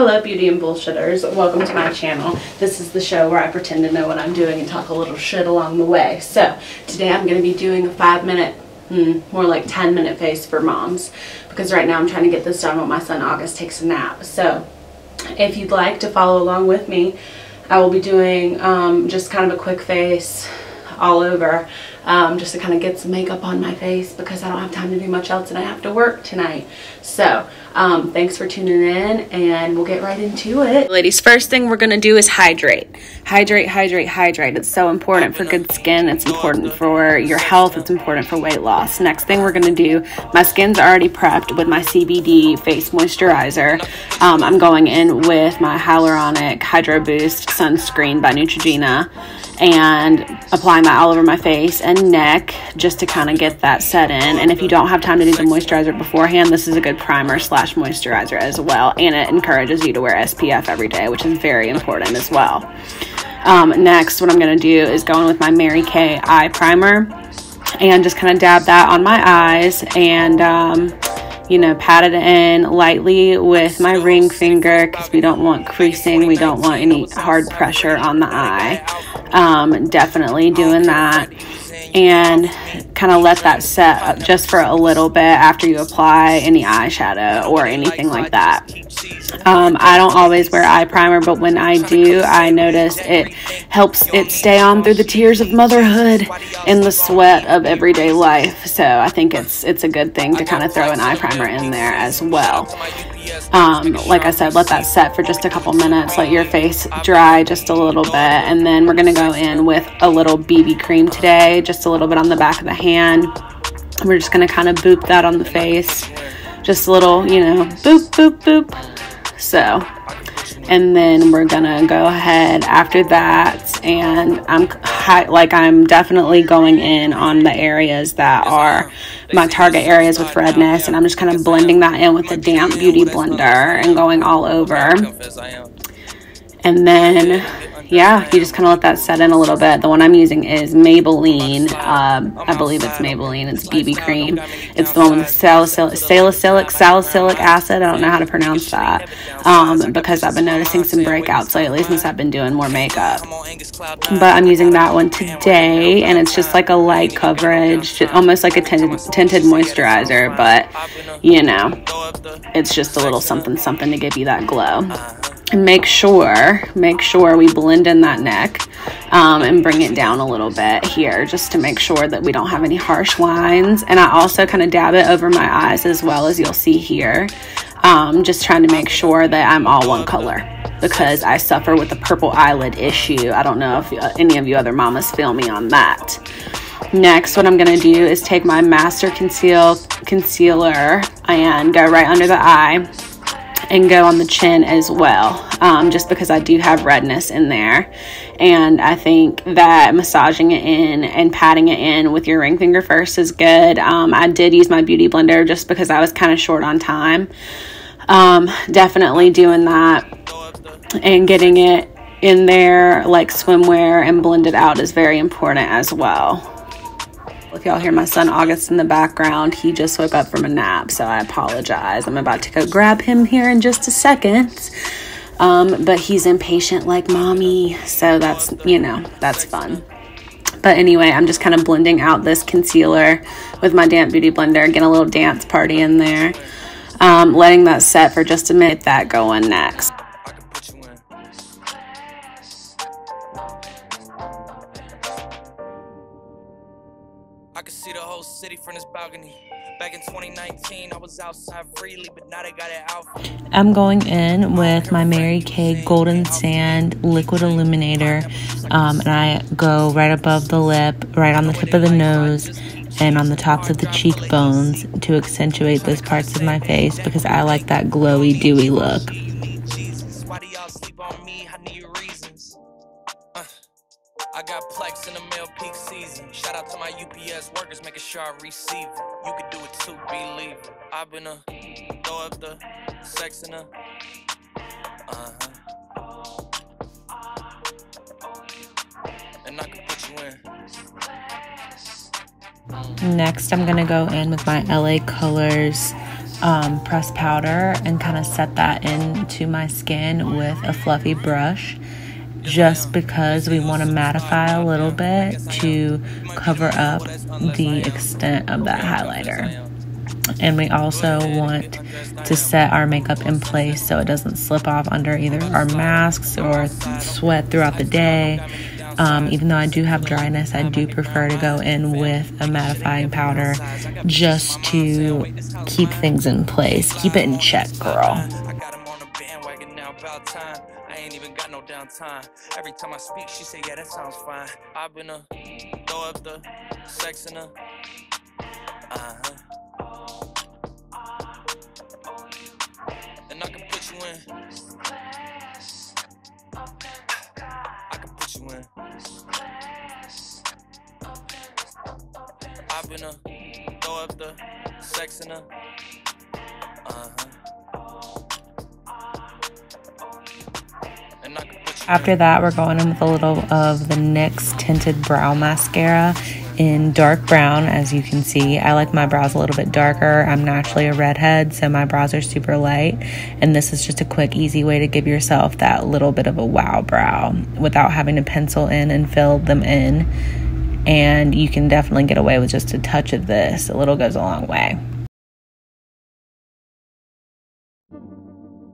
Hello beauty and bullshitters, welcome to my channel. This is the show where I pretend to know what I'm doing and talk a little shit along the way. So today I'm going to be doing a 5-minute, more like 10-minute face for moms, because right now I'm trying to get this done while my son August takes a nap. So if you'd like to follow along with me, I will be doing just kind of a quick face all over, just to kind of get some makeup on my face because I don't have time to do much else and I have to work tonight. So thanks for tuning in and we'll get right into it. Ladies, first thing we're gonna do is hydrate. Hydrate. It's so important for good skin. It's important for your health. It's important for weight loss. Next thing we're gonna do, my skin's already prepped with my CBD face moisturizer. I'm going in with my Hyaluronic Hydro Boost Sunscreen by Neutrogena and applying that all over my face and neck just to kind of get that set in. And if you don't have time to do the moisturizer beforehand, this is a good primer slash moisturizer as well, and it encourages you to wear SPF every day, which is very important as well. Next, what I'm going to do is go in with my Mary Kay eye primer and just kind of dab that on my eyes and you know, pat it in lightly with my ring finger because we don't want creasing, we don't want any hard pressure on the eye. Definitely doing that, and kind of let that set up just for a little bit after you apply any eyeshadow or anything like that. I don't always wear eye primer, but when I do, I notice it helps it stay on through the tears of motherhood and the sweat of everyday life. So I think it's a good thing to kind of throw an eye primer in there as well. Like I said, let that set for just a couple minutes, let your face dry just a little bit, and then we're going to go in with a little BB cream today, just a little bit on the back of the hand. We're just going to kind of boop that on the face, just a little, you know, boop, boop, boop. So, and then we're gonna go ahead after that, and I'm definitely going in on the areas that are my target areas with redness, and I'm just kind of blending that in with the damp beauty blender and going all over. And then yeah, you just kind of let that set in a little bit. The one I'm using is Maybelline. I believe it's Maybelline. It's BB cream. It's the one with salicylic acid. I don't know how to pronounce that because I've been noticing some breakouts lately since I've been doing more makeup. But I'm using that one today, and it's just like a light coverage, almost like a tinted moisturizer, but you know, it's just a little something to give you that glow. And make sure we blend in that neck and bring it down a little bit here just to make sure that we don't have any harsh lines. And I also kind of dab it over my eyes as well, as you'll see here, just trying to make sure that I'm all one color because I suffer with the purple eyelid issue. I don't know if any of you other mamas feel me on that. Next, what I'm going to do is take my Master Concealer and go right under the eye and go on the chin as well, just because I do have redness in there. And I think that massaging it in and patting it in with your ring finger first is good. I did use my beauty blender just because I was kind of short on time. Definitely doing that and getting it in there like swimwear and blend it out is very important as well. If y'all hear my son August in the background, he just woke up from a nap, so I apologize. I'm about to go grab him here in just a second, but he's impatient like mommy, so that's, you know, that's fun. But anyway, I'm just kind of blending out this concealer with my damp beauty blender, getting a little dance party in there, letting that set for just a minute. That going next. I could see the whole city from this balcony. Back in 2019, I was outside freely, but now they got it out. I'm going in with my Mary Kay Golden Sand Liquid Illuminator, and I go right above the lip, right on the tip of the nose, and on the tops of the cheekbones to accentuate those parts of my face because I like that glowy, dewy look. Why do y'all sleep on me? I need reasons. I got plex in the mail peak season. Shout out to my UPS workers, making sure I receive it. You could do it too, believe it. I've been throw up the sex in and I can put you in. Next, I'm gonna go in with my LA Colors pressed powder and kind of set that into my skin with a fluffy brush, just because we want to mattify a little bit to cover up the extent of that highlighter. And we also want to set our makeup in place so it doesn't slip off under either our masks or sweat throughout the day. Even though I do have dryness, I do prefer to go in with a mattifying powder just to keep things in place. Keep it in check, girl. I ain't even got no downtime. Every time I speak, she say, yeah, that sounds fine. I've been throw up the sex in her. And I can put you in. I can put you in. I've been throw up the sex in her. After that, we're going in with a little of the NYX Tinted Brow Mascara in dark brown. As you can see, I like my brows a little bit darker. I'm naturally a redhead, so my brows are super light. And this is just a quick, easy way to give yourself that little bit of a wow brow without having to pencil in and fill them in. And you can definitely get away with just a touch of this. A little goes a long way.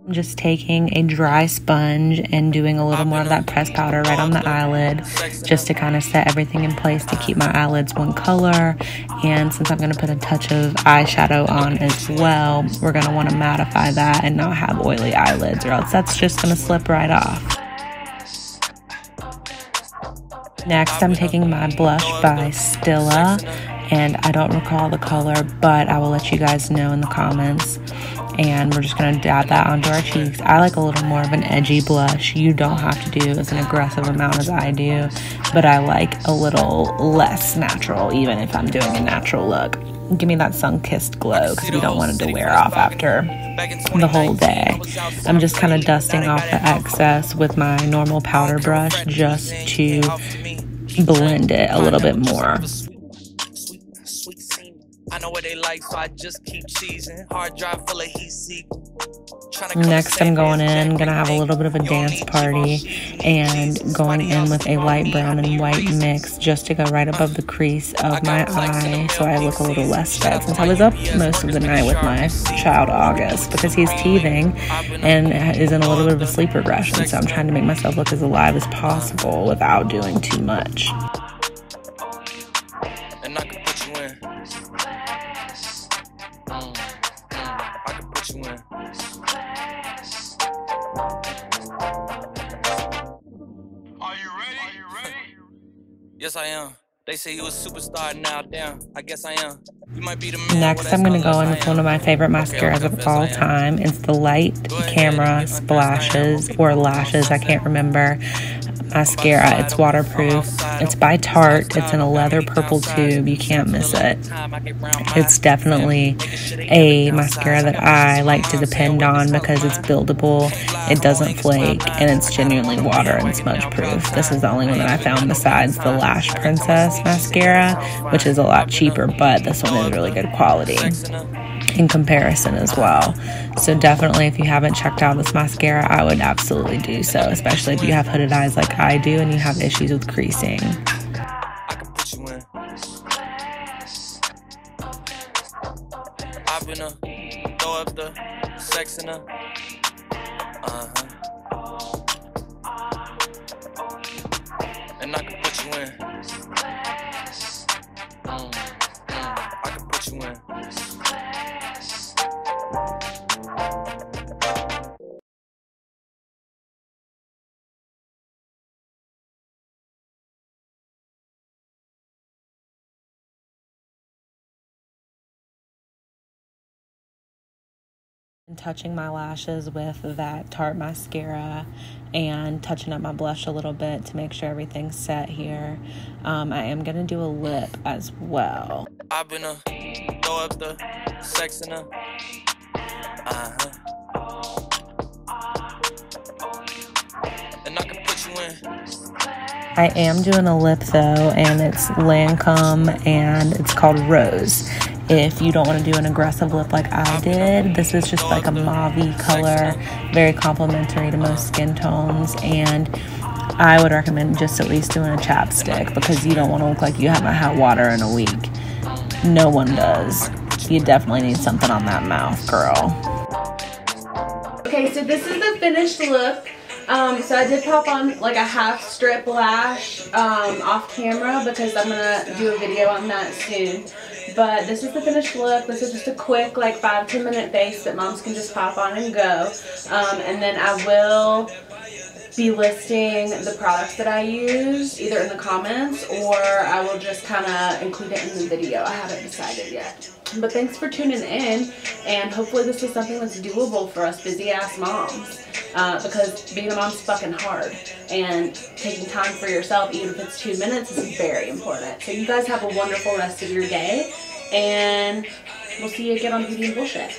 Just taking a dry sponge and doing a little more of that pressed powder right on the eyelid, just to kind of set everything in place to keep my eyelids one color. And since I'm going to put a touch of eyeshadow on as well, we're going to want to mattify that and not have oily eyelids, or else that's just going to slip right off. Next, I'm taking my blush by Stila, and I don't recall the color, but I will let you guys know in the comments. And we're just going to dab that onto our cheeks. I like a little more of an edgy blush. You don't have to do as an aggressive amount as I do, but I like a little less natural, even if I'm doing a natural look. Give me that sun-kissed glow, because we don't want it to wear off after the whole day. I'm just kind of dusting off the excess with my normal powder brush just to blend it a little bit more. I know what they like, so I just keep cheesing. Hard drive full of heat seek. Next, I'm going in, gonna have a little bit of a dance party, and going in with a light brown and white mix just to go right above the crease of my eye, so I look a little less dead, since I was up most of the night with my child August, because he's teething and is in a little bit of a sleep regression, so I'm trying to make myself look as alive as possible without doing too much. Yes, I am. They say you a superstar now, damn. I guess I am. You might be the man. Next, I'm going to go in with one of my favorite mascaras of all time. It's the Light Camera Splashes or Lashes, I can't remember, mascara. It's waterproof. It's by Tarte. It's in a leather purple tube. You can't miss it. It's definitely a mascara that I like to depend on because it's buildable, it doesn't flake, and it's genuinely water and smudge proof. This is the only one that I found besides the Lash Princess mascara, which is a lot cheaper, but this one is really good quality in comparison as well. So definitely, if you haven't checked out this mascara, I would absolutely do so, especially if you have hooded eyes like I do and you have issues with creasing. I can put you in. I've been throw up the sex in her. And I can put you in. I can put you in. And touching my lashes with that Tarte mascara and touching up my blush a little bit to make sure everything's set here. I am going to do a lip as well. I've been throw up the sex in her. And I can put you in. I am doing a lip though, and it's Lancome and it's called Rose. if you don't want to do an aggressive lip like I did. This is just like a mauve-y color, very complementary to most skin tones, and I would recommend just at least doing a chapstick because you don't want to look like you haven't had water in a week. No one does. You definitely need something on that mouth, girl. Okay, so this is the finished look. So I did pop on like a half strip lash off camera because I'm gonna do a video on that soon. But this is the finished look. This is just a quick like 5-10 minute face that moms can just pop on and go. And then I will be listing the products that I use either in the comments or I will just kind of include it in the video. I haven't decided yet. But thanks for tuning in, and hopefully this is something that's doable for us busy ass moms, because being a mom's fucking hard, and taking time for yourself, even if it's 2 minutes, is very important. So you guys have a wonderful rest of your day, and we'll see you again on Beauty and Bullshit.